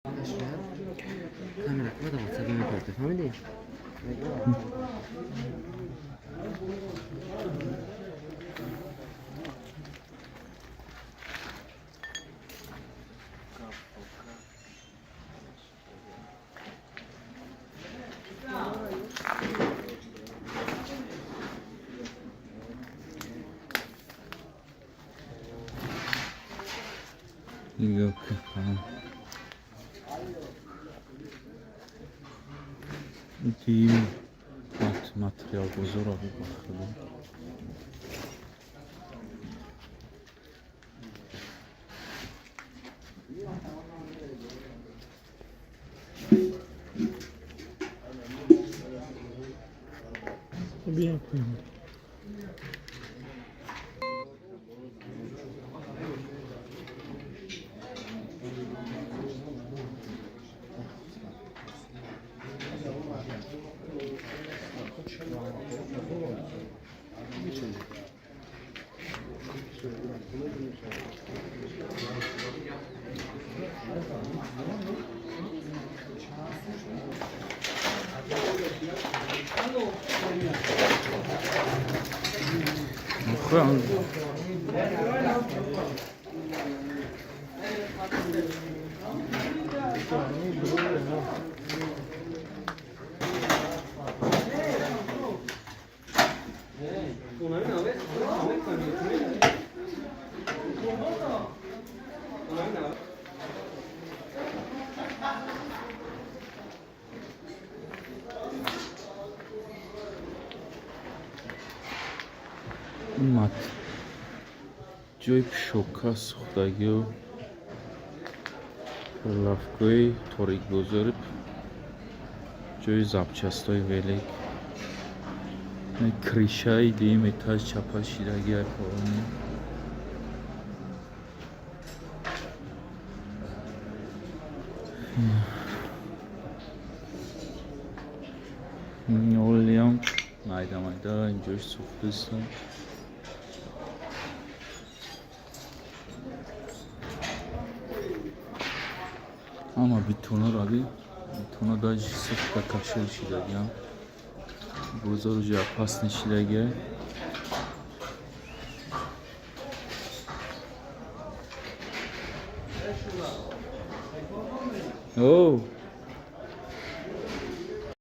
Kamera vado a WhatsApp mi parte, fammi vedere. Yok falan. Giyim material bozor abi bakalım. Bir yapayım. Bakın. Mat جای شوکاس خدایی و لفگوی تاریک بزرگ جای زبچستای ویلیک کریشای دیم اتاج چپا شیرگی های پارانی اولیام مایده اینجاش سوخته استن ama bitonar abi bitona da sık da kaşır şidagyan bozorca pasni şidagya oh